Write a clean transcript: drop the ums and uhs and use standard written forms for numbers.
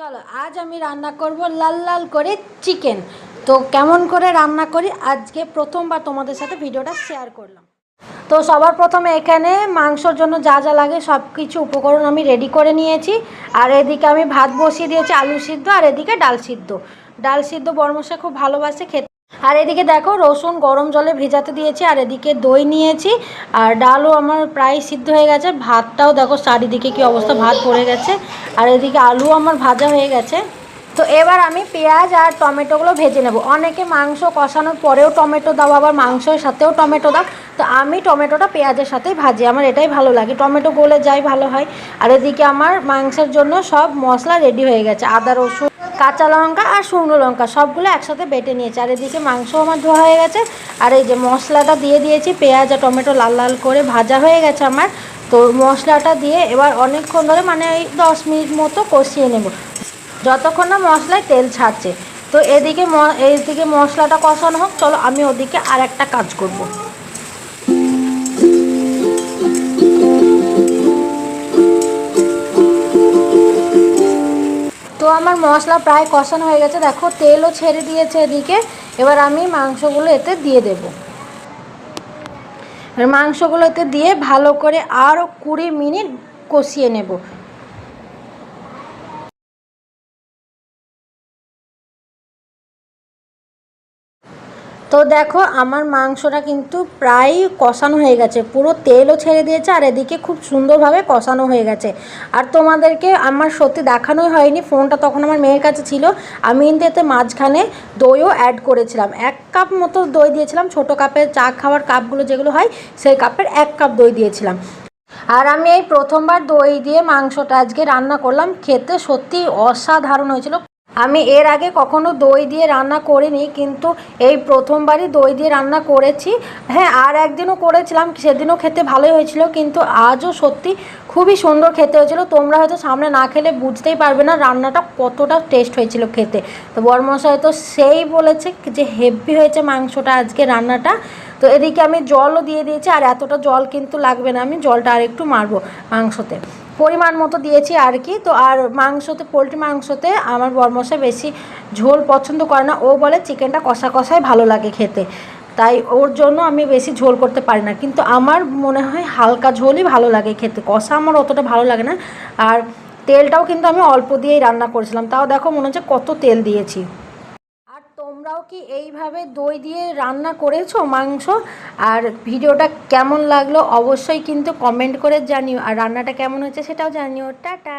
চলো আজ আমি রান্না করব লাল লাল করে চিকেন। তো কেমন করে রান্না করি আজকে প্রথমবার তোমাদের সাথে ভিডিওটা শেয়ার করলাম। তো সবার প্রথমে এখানে মাংসর জন্য যা যা লাগে সব কিছু উপকরণ আমি রেডি করে নিয়েছি। আর এদিকে আমি ভাত বসিয়ে দিয়েছি, আলু সিদ্ধ, আর এদিকে ডাল সিদ্ধ। ডাল সিদ্ধ বড়মশাই খুব ভালোবাসে খেতে। আর এদিকে দেখো রসুন গরম জলে ভেজাতে দিয়েছি, আর এদিকে দই নিয়েছি। আর ডালও আমার প্রায় সিদ্ধ হয়ে গেছে। ভাতটাও দেখো চারিদিকে কি অবস্থা, ভাত পড়ে গেছে। আর এদিকে আলু আমার ভাজা হয়ে গেছে। তো এবার আমি পেঁয়াজ আর টমেটোগুলো ভেজে নেব। অনেকে মাংস কষানোর পরেও টমেটো দাও, আবার মাংসের সাথেও টমেটো দাও। তো আমি টমেটোটা পেঁয়াজের সাথেই ভাজি, আমার এটাই ভালো লাগে, টমেটো গলে যায় ভালো হয়। আর এদিকে আমার মাংসের জন্য সব মশলা রেডি হয়ে গেছে, আদা রসুন কাঁচা লঙ্কা আর শুকনো লঙ্কা সবগুলো একসাথে বেটে নিয়েছি। আর এদিকে মাংস আমার ধোয়া হয়ে গেছে। আর এই যে মশলাটা দিয়ে দিয়েছি, পেঁয়াজ আর টমেটো লাল লাল করে ভাজা হয়ে গেছে আমার। তো মশলাটা দিয়ে এবার অনেকক্ষণ ধরে মানে এই 10 মিনিট মতো কষিয়ে নেব, যতক্ষণ না মশলায় তেল ছাড়ছে। তো এইদিকে মশলাটা কষানো হোক, চলো আমি ওদিকে আর একটা কাজ করব। তো আমার মশলা প্রায় কষানো হয়ে গেছে, দেখো তেলও ছেড়ে দিয়েছে এদিকে। এবার আমি মাংসগুলো এতে দিয়ে দেব। মাংসগুলো এতে দিয়ে ভালো করে আরও 20 মিনিট কষিয়ে নেব। তো দেখো আমার মাংসটা কিন্তু প্রায় কষানো হয়ে গেছে, পুরো তেলও ছেড়ে দিয়েছে, আর এদিকে খুব সুন্দরভাবে কষানো হয়ে গেছে। আর তোমাদেরকে আমার সত্যি দেখানোই হয়নি, ফোনটা তখন আমার মেয়ের কাছে ছিল। আমি কিন্তু এতে মাঝখানে দইও অ্যাড করেছিলাম, 1 কাপ মতো দই দিয়েছিলাম, ছোটো কাপের চা খাওয়ার কাপগুলো যেগুলো হয় সেই কাপের 1 কাপ দই দিয়েছিলাম। আর আমি এই প্রথমবার দই দিয়ে মাংসটা আজকে রান্না করলাম, খেতে সত্যি অসাধারণ হয়েছিল। আমি এর আগে কখনো দই দিয়ে রান্না করিনি, কিন্তু এই প্রথমবারই দই দিয়ে রান্না করেছি। হ্যাঁ, আর একদিনও করেছিলাম, সেদিনও খেতে ভালোই হয়েছিল, কিন্তু আজও সত্যি খুবই সুন্দর খেতে হয়েছিল। তোমরা হয়তো সামনে না খেলে বুঝতেই পারবে না রান্নাটা কতটা টেস্ট হয়েছিল খেতে। তো বড়মশাই তো সেই বলেছে যে হেভি হয়েছে মাংসটা আজকে রান্নাটা। তো এদিকে আমি জলও দিয়ে দিয়েছি, আর এতটা জল কিন্তু লাগবে না, আমি জলটা আর একটু মারবো মাংসতে, পরিমাণ মতো দিয়েছি আর কি। তো আর মাংসতে, পোলট্রি মাংসতে আমার বড়মশাই বেশি ঝোল পছন্দ করে না, ও বলে চিকেনটা কষা কষাই ভালো লাগে খেতে, তাই ওর জন্য আমি বেশি ঝোল করতে পারি না। কিন্তু আমার মনে হয় হালকা ঝোলই ভালো লাগে খেতে, কষা আমার অতটা ভালো লাগে না। আর তেলটাও কিন্তু আমি অল্প দিয়েই রান্না করেছিলাম, তাও দেখো মনে হচ্ছে কত তেল দিয়েছি। আর তোমরাও কি এইভাবে দই দিয়ে রান্না করেছো মাংস? আর ভিডিওটা কেমন লাগলো অবশ্যই কিন্তু কমেন্ট করে জানিও, আর রান্নাটা কেমন হয়েছে সেটাও জানিও। টাটা।